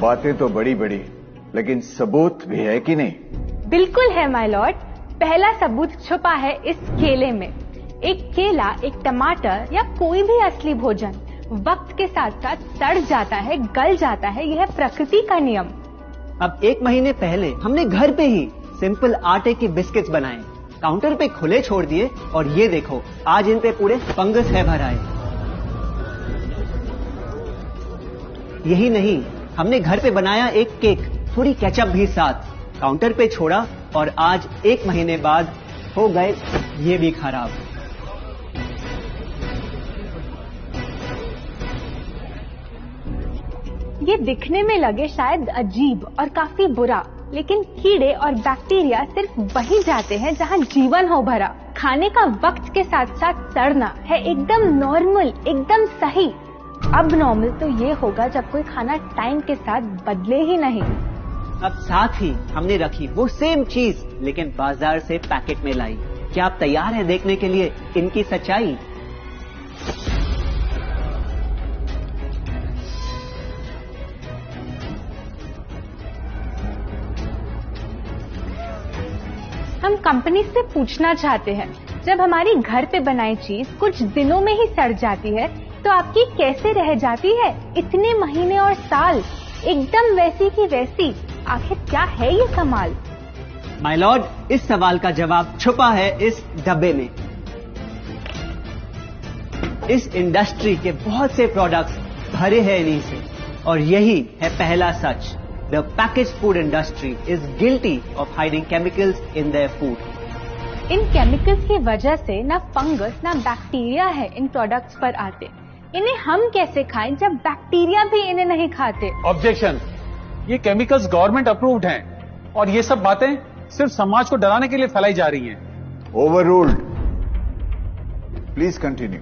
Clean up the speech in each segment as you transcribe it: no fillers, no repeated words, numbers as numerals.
बातें तो बड़ी बड़ी, लेकिन सबूत भी है कि नहीं? बिल्कुल है माय लॉर्ड। पहला सबूत छुपा है इस केले में। एक केला, एक टमाटर या कोई भी असली भोजन वक्त के साथ साथ सड़ जाता है, गल जाता है। यह प्रकृति का नियम। अब 1 महीने पहले हमने घर पे ही सिंपल आटे की बिस्किट्स बनाए, काउंटर पे खुले छोड़ दिए और ये देखो आज इन पे पूरे फंगस है भर आए। यही नहीं, हमने घर पे बनाया एक केक, थोड़ी केचप भी साथ, काउंटर पे छोड़ा और आज 1 महीने बाद हो गए ये भी खराब। ये दिखने में लगे शायद अजीब और काफी बुरा, लेकिन कीड़े और बैक्टीरिया सिर्फ वहीं जाते हैं जहां जीवन हो भरा। खाने का वक्त के साथ साथ सड़ना है एकदम नॉर्मल, एकदम सही। अब नॉर्मल तो ये होगा जब कोई खाना टाइम के साथ बदले ही नहीं। अब साथ ही हमने रखी वो सेम चीज लेकिन बाजार से पैकेट में लाई। क्या आप तैयार हैं देखने के लिए इनकी सच्चाई? हम कंपनी से पूछना चाहते हैं, जब हमारी घर पे बनाई चीज कुछ दिनों में ही सड़ जाती है तो आपकी कैसे रह जाती है इतने महीने और साल, एकदम वैसी की वैसी? आखिर क्या है ये कमाल? माय लॉर्ड, इस सवाल का जवाब छुपा है इस डब्बे में। इस इंडस्ट्री के बहुत से प्रोडक्ट्स भरे हैं इन्हीं से और यही है पहला सच। The packaged food industry is guilty of hiding chemicals in their food. In chemicals की वजह से ना फंगस ना बैक्टीरिया है इन प्रोडक्ट्स पर आते। इन्हें हम कैसे खाएं जब बैक्टीरिया भी इन्हें नहीं खाते? ऑब्जेक्शन, ये केमिकल्स गवर्नमेंट अप्रूव्ड हैं और ये सब बातें सिर्फ समाज को डराने के लिए फैलाई जा रही हैं। Overruled. Please continue.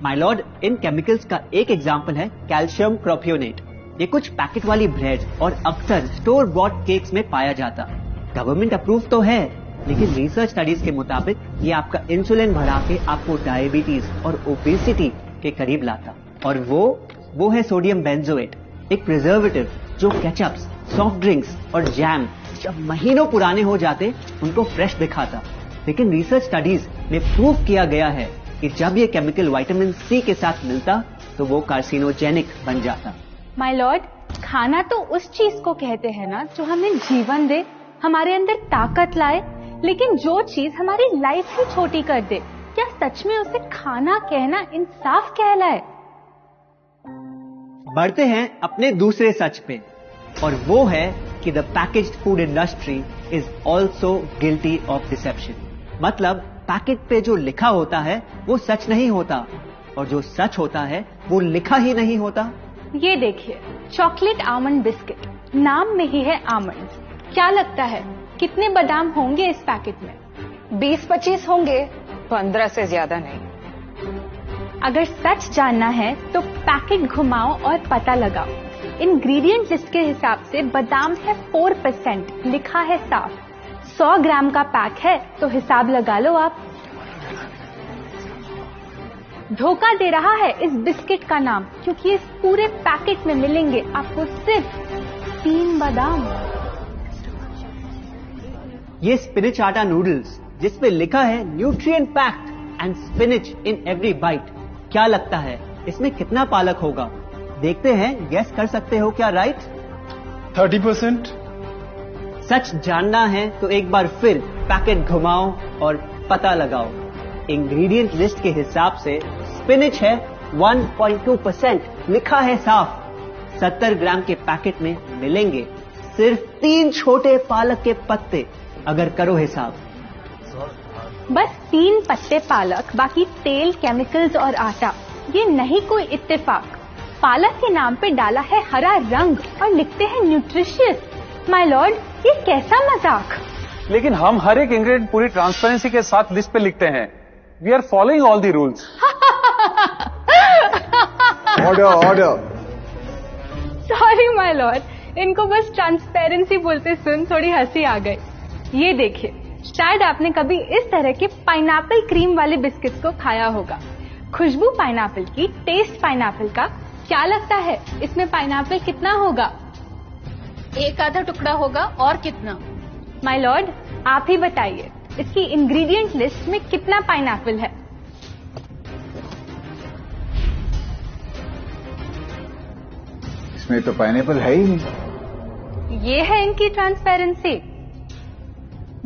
My Lord, in chemicals का एक एग्जाम्पल है कैल्शियम प्रोपियोनेट। ये कुछ पैकेट वाली ब्रेड और अक्सर स्टोर ब्रॉट केक्स में पाया जाता। गवर्नमेंट अप्रूव तो है, लेकिन रिसर्च स्टडीज के मुताबिक ये आपका इंसुलिन बढ़ा के आपको डायबिटीज और ओबेसिटी के करीब लाता। और वो है सोडियम बेंजोएट, एक प्रिजर्वेटिव जो केचप्स, सॉफ्ट ड्रिंक्स और जैम जब महीनों पुराने हो जाते उनको फ्रेश दिखाता। लेकिन रिसर्च स्टडीज में प्रूव किया गया है कि जब ये केमिकल विटामिन सी के साथ मिलता तो वो कार्सिनोजेनिक बन जाता। माय लॉर्ड, खाना तो उस चीज को कहते हैं ना जो हमें जीवन दे, हमारे अंदर ताकत लाए। लेकिन जो चीज हमारी लाइफ ही छोटी कर दे, क्या सच में उसे खाना कहना इंसाफ कहलाए? बढ़ते हैं अपने दूसरे सच पे, और वो है कि the packaged food industry is also guilty of deception. मतलब पैकेट पे जो लिखा होता है वो सच नहीं होता, और जो सच होता है वो लिखा ही नहीं होता। ये देखिए, चॉकलेट आमंड बिस्किट, नाम में ही है आमंड। क्या लगता है कितने बादाम होंगे इस पैकेट में? 20-25 होंगे, 15 से ज्यादा नहीं। अगर सच जानना है तो पैकेट घुमाओ और पता लगाओ। इंग्रेडिएंट लिस्ट के हिसाब से बादाम है 4%, लिखा है साफ। 100 ग्राम का पैक है तो हिसाब लगा लो आप। धोखा दे रहा है इस बिस्किट का नाम, क्योंकि इस पूरे पैकेट में मिलेंगे आपको सिर्फ 3 बादाम। ये स्पिनिच आटा नूडल्स जिसपे लिखा है nutrient packed and spinach in every bite. क्या लगता है इसमें कितना पालक होगा? देखते हैं, गेस कर सकते हो क्या राइट? 30%। सच जानना है तो एक बार फिर पैकेट घुमाओ और पता लगाओ। इंग्रेडिएंट लिस्ट के हिसाब से स्पिनिच है 1.2%, लिखा है साफ। 70 ग्राम के पैकेट में मिलेंगे सिर्फ 3 छोटे पालक के पत्ते। अगर करो हिसाब, बस 3 पत्ते पालक, बाकी तेल, केमिकल्स और आटा। ये नहीं कोई इत्तेफाक। पालक के नाम पे डाला है हरा रंग और लिखते हैं न्यूट्रिशियस। माय लॉर्ड, ये कैसा मजाक? लेकिन हम हर एक इंग्रेडिएंट पूरी ट्रांसपेरेंसी के साथ लिस्ट पे लिखते हैं। We are following all the rules. Order. Sorry my lord, इनको बस ट्रांसपेरेंसी बोलते सुन थोड़ी हंसी आ गई। ये देखिए, शायद आपने कभी इस तरह के पाइनएप्पल क्रीम वाले बिस्किट्स को खाया होगा। खुशबू पाइनएप्पल की, टेस्ट पाइनएप्पल का, क्या लगता है इसमें पाइनएप्पल कितना होगा? एक आधा टुकड़ा होगा, और कितना? माय लॉर्ड, आप ही बताइए, इसकी इंग्रेडिएंट लिस्ट में कितना पाइनएप्पल है? इसमें तो पाइनएप्पल है ही नहीं। ये है इनकी ट्रांसपेरेंसी।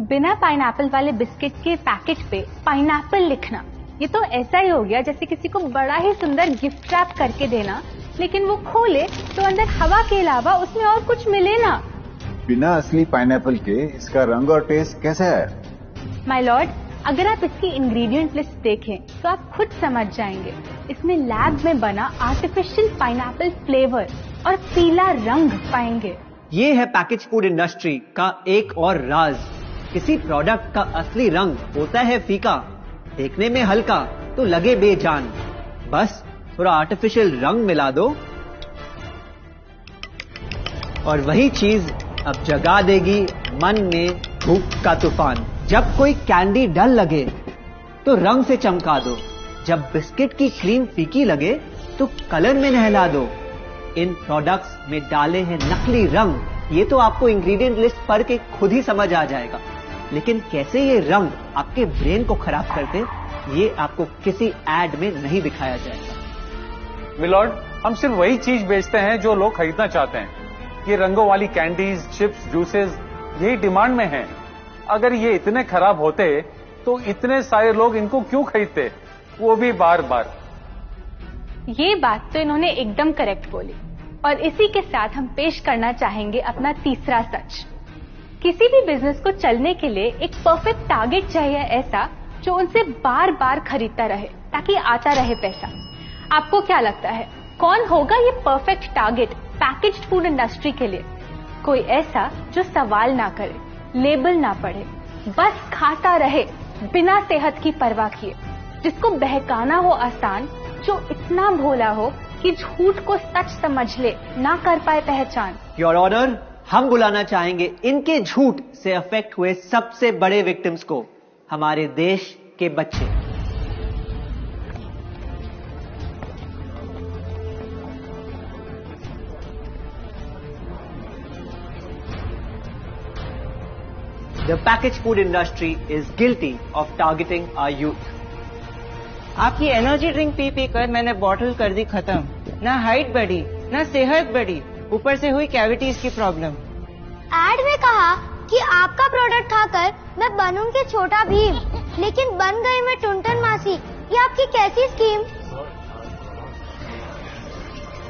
बिना पाइनएप्पल वाले बिस्किट के पैकेट पे पाइनएप्पल लिखना, ये तो ऐसा ही हो गया जैसे किसी को बड़ा ही सुंदर गिफ्ट रैप करके देना, लेकिन वो खोले तो अंदर हवा के अलावा उसमें और कुछ मिले ना। बिना असली पाइनएप्पल के इसका रंग और टेस्ट कैसा है? माय लॉर्ड, अगर आप इसकी इंग्रेडिएंट लिस्ट देखें तो आप खुद समझ जाएंगे। इसमें लैब में बना आर्टिफिशियल पाइनएप्पल फ्लेवर और पीला रंग पाएंगे। ये है पैकेज फूड इंडस्ट्री का एक और राज। किसी प्रोडक्ट का असली रंग होता है फीका, देखने में हल्का तो लगे बेजान। बस थोड़ा आर्टिफिशियल रंग मिला दो और वही चीज अब जगा देगी मन में भूख का तूफान। जब कोई कैंडी डल लगे तो रंग से चमका दो, जब बिस्किट की क्रीम फीकी लगे तो कलर में नहला दो। इन प्रोडक्ट्स में डाले हैं नकली रंग, ये तो आपको इंग्रेडिएंट लिस्ट पढ़ के खुद ही समझ आ जाएगा। लेकिन कैसे ये रंग आपके ब्रेन को खराब करते, ये आपको किसी एड में नहीं दिखाया जाएगा। मिलॉर्ड, हम सिर्फ वही चीज बेचते हैं जो लोग खरीदना चाहते हैं। ये रंगों वाली कैंडीज, चिप्स, जूसेस यही डिमांड में हैं। अगर ये इतने खराब होते तो इतने सारे लोग इनको क्यों खरीदते, वो भी बार बार। ये बात तो इन्होंने एकदम करेक्ट बोली, और इसी के साथ हम पेश करना चाहेंगे अपना तीसरा सच। किसी भी बिजनेस को चलने के लिए एक परफेक्ट टारगेट चाहिए, ऐसा जो उनसे बार बार खरीदता रहे ताकि आता रहे पैसा। आपको क्या लगता है कौन होगा ये perfect target packaged food industry के लिए? कोई ऐसा जो सवाल ना करे, लेबल ना पढ़े, बस खाता रहे बिना सेहत की परवाह किए, जिसको बहकाना हो आसान, जो इतना भोला हो कि झूठ को सच समझ ले, ना कर पाए पहचान। योर ऑनर, हम बुलाना चाहेंगे इनके झूठ से अफेक्ट हुए सबसे बड़े विक्टिम्स को, हमारे देश के बच्चे। The packaged food industry is guilty of targeting our youth. आपकी एनर्जी ड्रिंक पी पी कर मैंने बॉटल कर दी खत्म। ना हाइट बढ़ी, ना सेहत बढ़ी, ऊपर से हुई कैविटीज की प्रॉब्लम। एड में कहा कि आपका प्रोडक्ट खाकर मैं बनूंगी छोटा भीम, लेकिन बन गई मैं टुनटन मासी। ये आपकी कैसी स्कीम?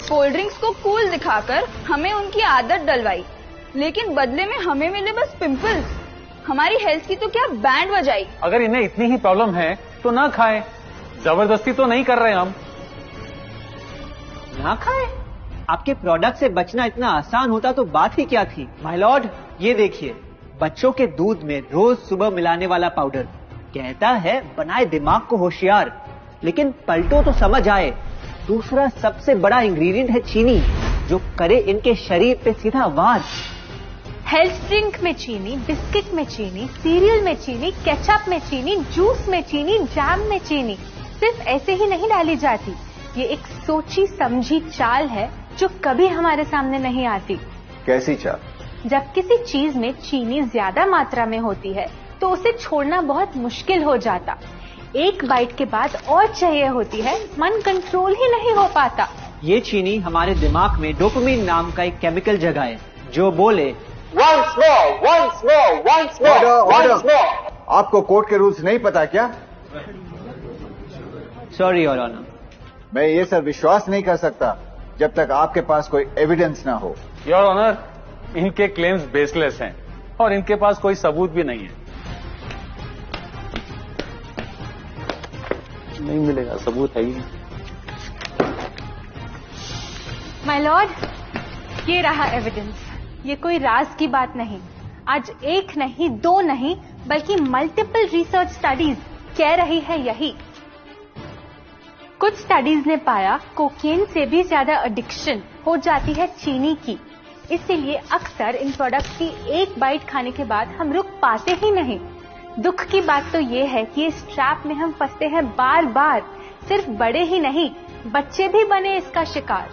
कोल्ड ड्रिंक्स को कूल दिखाकर हमें उनकी आदत डलवाई, लेकिन बदले में हमें मिले बस पिंपल्स। हमारी हेल्थ की तो क्या बैंड बजाई। अगर इन्हें इतनी ही प्रॉब्लम है तो ना खाएं, जबरदस्ती तो नहीं कर रहे हम। ना खाएं? आपके प्रोडक्ट से बचना इतना आसान होता तो बात ही क्या थी। माय लॉर्ड, ये देखिए, बच्चों के दूध में रोज सुबह मिलाने वाला पाउडर कहता है बनाए दिमाग को होशियार, लेकिन पलटो तो समझ आए। दूसरा सबसे बड़ा इंग्रेडिएंट है चीनी, जो करे इनके शरीर पे सीधा वार। हेल्थ ड्रिंक में चीनी, बिस्किट में चीनी, सीरियल में चीनी, केचप में चीनी, जूस में चीनी, जैम में चीनी सिर्फ ऐसे ही नहीं डाली जाती। ये एक सोची समझी चाल है जो कभी हमारे सामने नहीं आती। कैसी चाल? जब किसी चीज में चीनी ज्यादा मात्रा में होती है तो उसे छोड़ना बहुत मुश्किल हो जाता। एक बाइट के बाद और चाहिए होती है, मन कंट्रोल ही नहीं हो पाता। ये चीनी हमारे दिमाग में डोपामिन नाम का एक केमिकल जगाए, जो बोले once more. Order. आपको कोर्ट के रूल्स नहीं पता क्या? Sorry your honour. मैं ये सब विश्वास नहीं कर सकता जब तक आपके पास कोई एविडेंस ना हो। योर ऑनर, इनके क्लेम्स बेसलेस हैं और इनके पास कोई सबूत भी नहीं है। नहीं मिलेगा, सबूत है ही। माय लॉर्ड, ये रहा एविडेंस। ये कोई राज की बात नहीं। आज एक नहीं, दो नहीं, बल्कि मल्टीपल रिसर्च स्टडीज कह रही है यही। कुछ स्टडीज ने पाया कोकेन से भी ज्यादा एडिक्शन हो जाती है चीनी की। इसीलिए अक्सर इन प्रोडक्ट्स की एक बाइट खाने के बाद हम रुक पाते ही नहीं। दुख की बात तो ये है कि इस ट्रैप में हम फंसते हैं बार बार। सिर्फ बड़े ही नहीं, बच्चे भी बने इसका शिकार।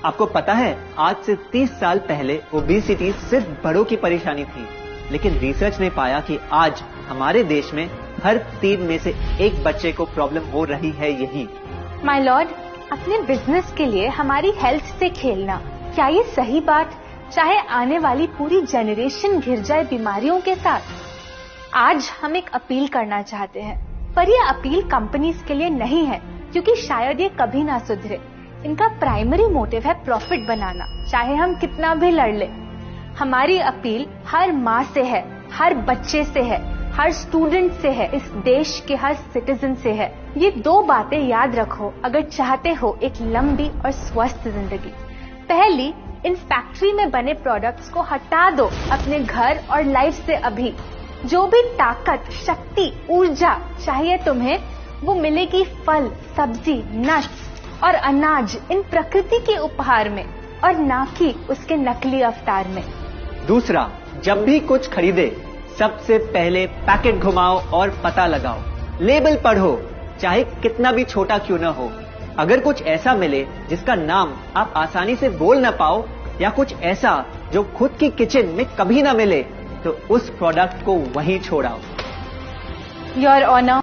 आपको पता है, आज से 30 साल पहले ओबेसिटी सिर्फ बड़ों की परेशानी थी, लेकिन रिसर्च ने पाया कि आज हमारे देश में हर 3 में से 1 बच्चे को प्रॉब्लम हो रही है यही। माय लॉर्ड, अपने बिजनेस के लिए हमारी हेल्थ से खेलना, क्या ये सही बात, चाहे आने वाली पूरी जनरेशन घिर जाए बीमारियों के साथ? आज हम एक अपील करना चाहते हैं, पर यह अपील कंपनीज के लिए नहीं है, क्योंकि शायद ये कभी ना सुधरे। इनका प्राइमरी मोटिव है प्रॉफिट बनाना, चाहे हम कितना भी लड़ ले। हमारी अपील हर माँ से है, हर बच्चे से है, हर स्टूडेंट से है, इस देश के हर सिटीजन से है। ये 2 बातें याद रखो अगर चाहते हो एक लंबी और स्वस्थ जिंदगी। पहली, इन फैक्ट्री में बने प्रोडक्ट्स को हटा दो अपने घर और लाइफ से अभी। जो भी ताकत, शक्ति, ऊर्जा चाहिए तुम्हें, वो मिलेगी फल, सब्जी, नट्स और अनाज इन प्रकृति के उपहार में, और ना कि उसके नकली अवतार में। दूसरा, जब भी कुछ खरीदे सबसे पहले पैकेट घुमाओ और पता लगाओ, लेबल पढ़ो, चाहे कितना भी छोटा क्यों न हो। अगर कुछ ऐसा मिले जिसका नाम आप आसानी से बोल ना पाओ, या कुछ ऐसा जो खुद की किचन में कभी ना मिले, तो उस प्रोडक्ट को वहीं छोड़ाओ। Your honour,